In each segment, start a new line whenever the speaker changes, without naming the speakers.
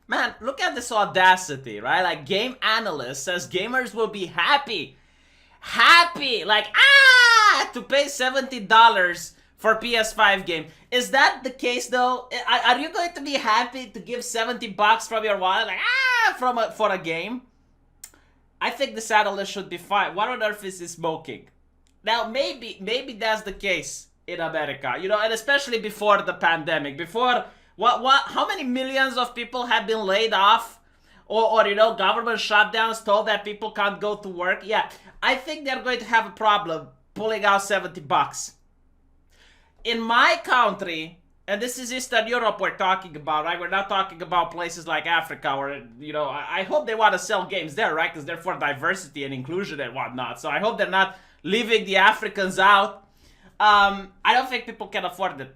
Man, look at this audacity, right? Like, game analyst says gamers will be happy, like, to pay $70 for PS5 game. Is that the case though? Are you going to be happy to give $70 from your wallet, like, for a game? I think this analyst should be fine. What on earth is he smoking? Now, maybe that's the case in America, you know, and especially before the pandemic, before how many millions of people have been laid off, or you know, government shutdowns told that people can't go to work. Yeah, I think they're going to have a problem pulling out $70. In my country, and this is Eastern Europe we're talking about, right? We're not talking about places like Africa, or, you know, I hope they want to sell games there, right? Because they're for diversity and inclusion and whatnot. So I hope they're not leaving the Africans out. I don't think people can afford it.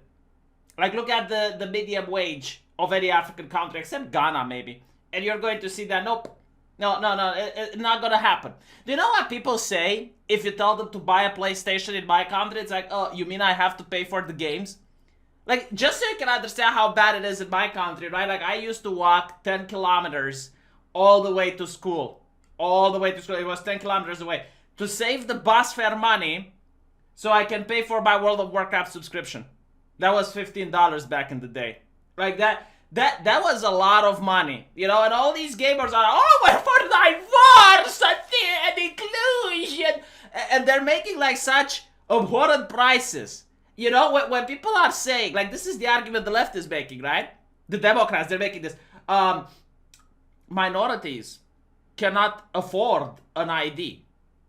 Like, look at the medium wage of any African country, except Ghana, maybe. And you're going to see that, nope. No, it's not gonna happen. Do you know what people say if you tell them to buy a PlayStation in my country? It's like, oh, you mean I have to pay for the games? Like, just so you can understand how bad it is in my country, right? Like, I used to walk 10 kilometers all the way to school. All the way to school. It was 10 kilometers away. To save the bus fare money so I can pay for my World of Warcraft subscription. That was $15 back in the day. Like, that was a lot of money, you know, and all these gamers are, oh, we're for diversity and inclusion, and they're making like such abhorrent prices. You know, when people are saying, like, this is the argument the left is making, right? The Democrats, they're making this. Minorities cannot afford an ID.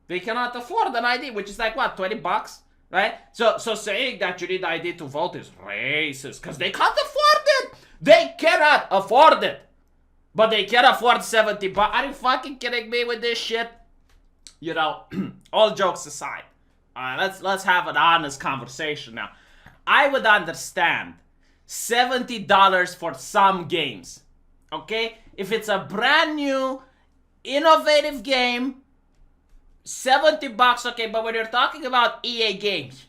They cannot afford an ID, which is like, what, $20? Right? So saying that you need ID to vote is racist, because they can't afford it. They cannot afford it. But they can afford $70. Are you fucking kidding me with this shit? You know, all jokes aside, let's have an honest conversation now. I would understand $70 for some games, okay? If it's a brand new, innovative game, $70, okay, but when you're talking about EA games,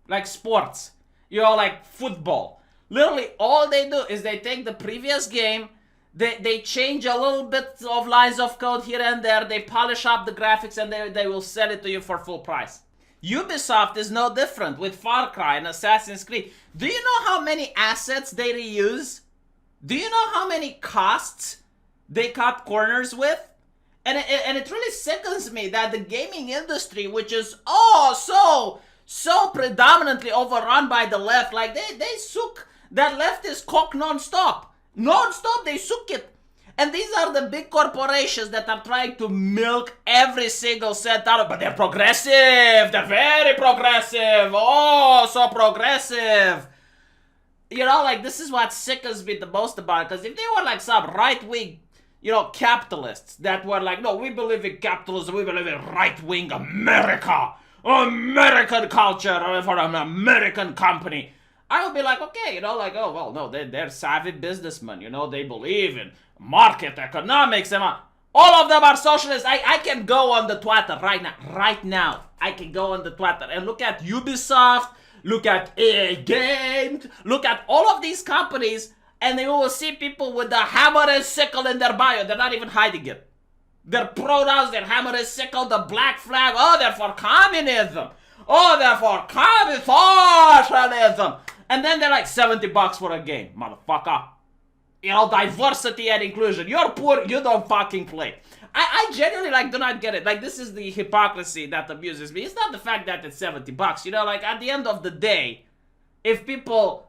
like sports, you know, like football, literally all they do is they take the previous game, they change a little bit of lines of code here and there, they polish up the graphics, and they will sell it to you for full price. Ubisoft is no different with Far Cry and Assassin's Creed. Do you know how many assets they reuse? Do you know how many costs they cut corners with? And it really sickens me that the gaming industry, which is so predominantly overrun by the left, like they suck that leftist cock non-stop. Non-stop, they suck it. And these are the big corporations that are trying to milk every single cent out of it. But they're progressive. They're very progressive. Oh, so progressive. You know, like, this is what sickens me the most about it. Because if they were like some right-wing, you know, capitalists that were like, no, we believe in capitalism, we believe in right-wing America, American culture, or for an American company, I would be like, okay, you know, like, oh, well, no, they're savvy businessmen, you know, they believe in market economics, and all of them are socialists. I can go on the Twitter right now, I can go on the Twitter and look at Ubisoft, look at EA Games, look at all of these companies, and you will see people with the hammer and sickle in their bio. They're not even hiding it. Their pronouns, their hammer and sickle, the black flag. Oh, they're for communism. Oh, they're for socialism. And then they're like $70 for a game, motherfucker. You know, diversity and inclusion. You're poor, you don't fucking play. I genuinely, like, do not get it. Like, this is the hypocrisy that amuses me. It's not the fact that it's $70. You know, like, at the end of the day, if people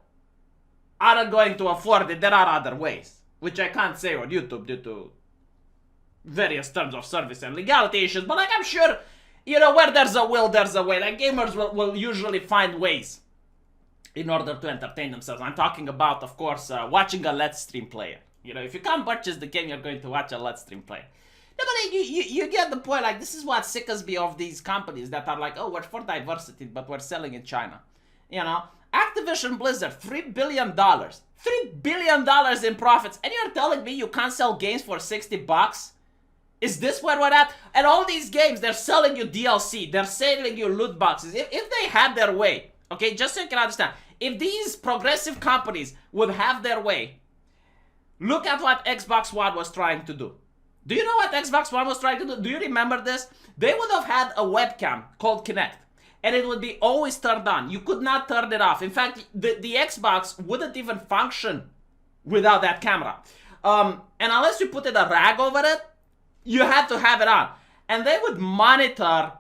aren't going to afford it, there are other ways, which I can't say on YouTube due to various terms of service and legality issues, but like, I'm sure, you know, where there's a will, there's a way. Like, gamers will usually find ways in order to entertain themselves. I'm talking about, of course, watching a Let's Stream player. You know, if you can't purchase the game, you're going to watch a Let's Stream player. No, but you get the point. Like, this is what sickens me of these companies that are like, oh, we're for diversity, but we're selling in China. You know? Activision Blizzard, $3 billion. $3 billion in profits. And you're telling me you can't sell games for $60? Is this where we're at? And all these games, they're selling you DLC. They're selling you loot boxes. If they had their way, okay, just so you can understand, if these progressive companies would have their way, Look at what Xbox One was trying to do. Do you know what Xbox One was trying to do? Do you remember this? They would have had a webcam called Kinect, and it would be always turned on. You could not turn it off. In fact, the Xbox wouldn't even function without that camera. And unless you put a rag over it, you had to have it on. And they would monitor.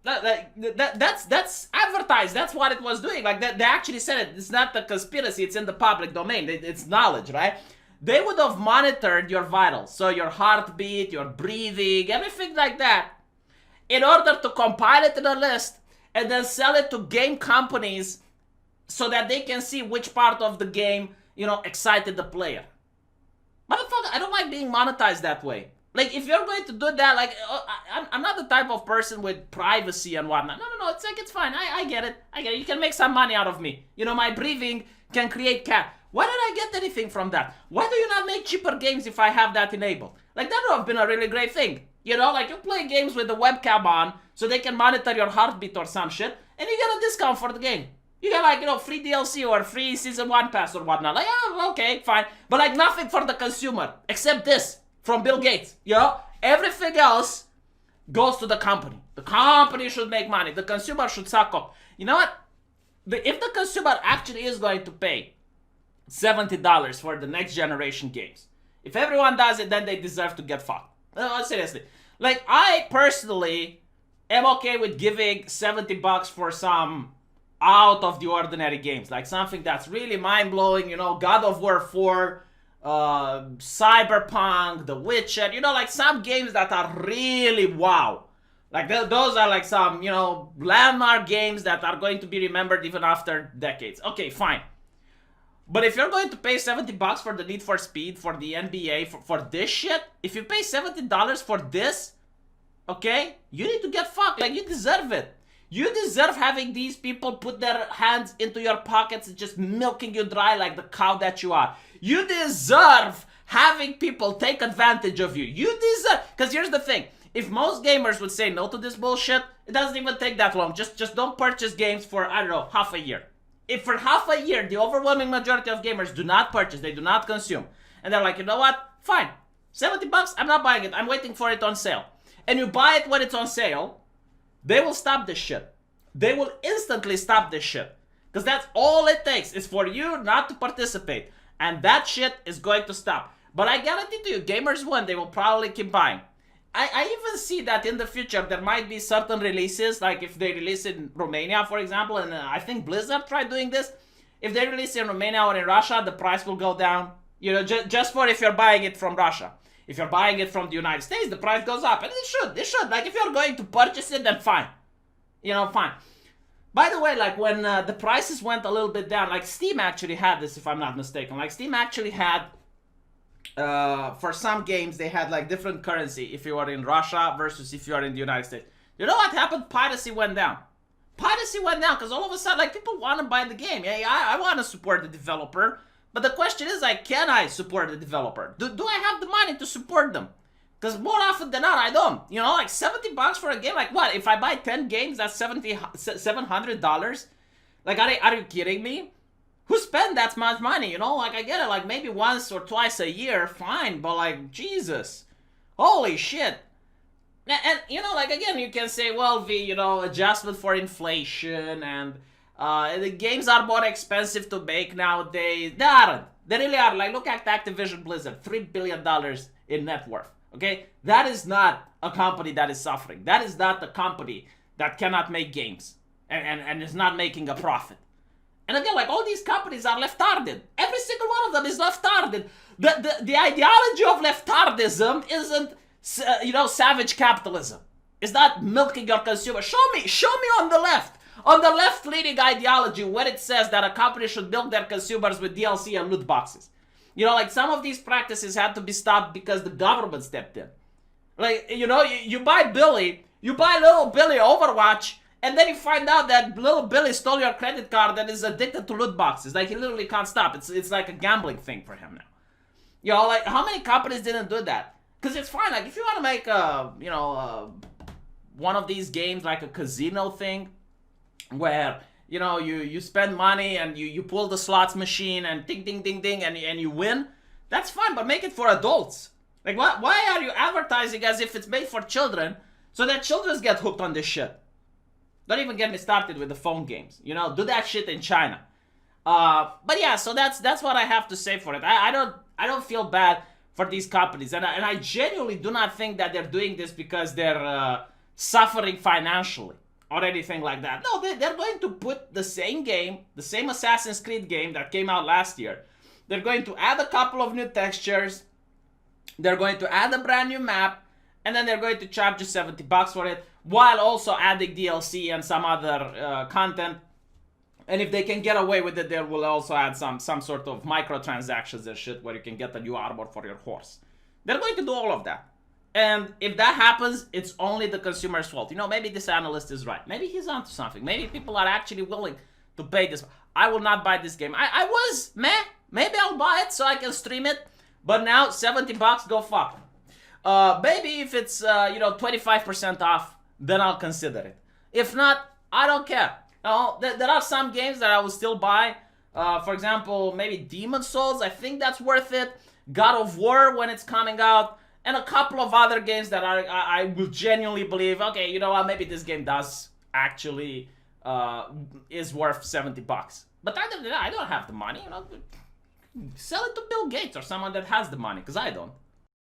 That's advertised. That's what it was doing. Like they actually said it. It's not a conspiracy. It's in the public domain. It's knowledge, right? They would have monitored your vitals, so your heartbeat, your breathing, everything like that, in order to compile it in a list and then sell it to game companies so that they can see which part of the game, excited the player. Motherfucker, I don't like being monetized that way. Like, if you're going to do that, like, I'm not the type of person with privacy and whatnot. No, it's like, it's fine. I get it. You can make some money out of me. My breathing can create cash. Why don't I get anything from that? Why do you not make cheaper games if I have that enabled? Like, that would have been a really great thing. Like, you play games with the webcam on so they can monitor your heartbeat or some shit, and you get a discount for the game. You get, like, free DLC or free Season 1 pass or whatnot. Like, oh, okay, fine. But, like, nothing for the consumer, except this from Bill Gates. Everything else goes to the company. The company should make money. The consumer should suck up. You know what? If the consumer actually is going to pay $70 for the next generation games, if everyone does it, then they deserve to get fucked. No, seriously. Like, I personally am okay with giving $70 for some out of the ordinary games, like something that's really mind-blowing, God of War 4, Cyberpunk, The Witcher, like some games that are really wow. Like those are like some, landmark games that are going to be remembered even after decades. Okay, fine. But if you're going to pay $70 for the Need for Speed, for the NBA, for this shit, if you pay $70 for this, okay, you need to get fucked. Like, you deserve it. You deserve having these people put their hands into your pockets and just milking you dry like the cow that you are. You deserve having people take advantage of you. You deserve, because here's the thing. If most gamers would say no to this bullshit, it doesn't even take that long. Just don't purchase games for, I don't know, half a year. If for half a year, the overwhelming majority of gamers do not purchase, they do not consume, and they're like, you know what? Fine. $70, I'm not buying it. I'm waiting for it on sale. And you buy it when it's on sale, they will stop this shit. They will instantly stop this shit. Because that's all it takes is for you not to participate. And that shit is going to stop. But I guarantee to you, gamers won, they will probably keep buying. I even see that in the future there might be certain releases, like if they release it in Romania, for example, and I think Blizzard tried doing this. If they release it in Romania or in Russia, the price will go down. Just for if you're buying it from Russia. If you're buying it from the United States, the price goes up. And it should. Like, if you're going to purchase it, then fine. Fine. By the way, like, when the prices went a little bit down, like, Steam actually had this, if I'm not mistaken. Like, Steam actually had, for some games, they had, like, different currency if you are in Russia versus if you are in the United States. You know what happened? Piracy went down. Piracy went down because all of a sudden, like, people want to buy the game. Yeah, I want to support the developer. But the question is, like, can I support the developer? Do I have the money to support them? Because more often than not, I don't. Like $70 for a game. Like, what? If I buy 10 games, that's $700? Like, are you kidding me? Who spend that much money? Like, I get it. Like, maybe once or twice a year, fine. But, like, Jesus. Holy shit. And like, again, you can say, well, adjustment for inflation and the games are more expensive to make nowadays. They aren't. They really are. Like, look at Activision Blizzard, $3 billion in net worth. Okay? That is not a company that is suffering. That is not a company that cannot make games and is not making a profit. And again, like, all these companies are left-hearted. Every single one of them is left-hearted. The ideology of left-heartedism isn't, savage capitalism. It's not milking your consumer. Show me on the left. On the left-leaning ideology where it says that a company should milk their consumers with DLC and loot boxes. Like, some of these practices had to be stopped because the government stepped in. Like, you buy little Billy Overwatch, and then you find out that little Billy stole your credit card and is addicted to loot boxes. Like, he literally can't stop. It's like a gambling thing for him now. Like, how many companies didn't do that? Because it's fine. Like, if you want to make one of these games like a casino thing, where you spend money and you pull the slots machine and ding ding ding ding and you win, That's fine, but make it for adults. Like, why are you advertising as if it's made for children so that children get hooked on this shit? Don't even get me started with the phone games. You know, do that shit in China. But yeah, so that's what I have to say for it. I don't feel bad for these companies, and I genuinely do not think that they're doing this because they're suffering financially or anything like that. No, they're going to put the same game, the same Assassin's Creed game that came out last year. They're going to add a couple of new textures. They're going to add a brand new map, and then they're going to charge you $70 for it, while also adding DLC and some other content. And if they can get away with it, they will also add some sort of microtransactions and shit where you can get a new armor for your horse. They're going to do all of that. And if that happens, it's only the consumer's fault. You know, maybe this analyst is right. Maybe he's onto something. Maybe people are actually willing to pay this. I will not buy this game. I was meh. Maybe I'll buy it so I can stream it. But now, $70, go fuck. Maybe if it's, 25% off, then I'll consider it. If not, I don't care. There are some games that I will still buy. For example, maybe Demon Souls. I think that's worth it. God of War when it's coming out. And a couple of other games that I will genuinely believe, okay, you know what, maybe this game does actually is worth $70. But other than that, I don't have the money, you know. Sell it to Bill Gates or someone that has the money, because I don't.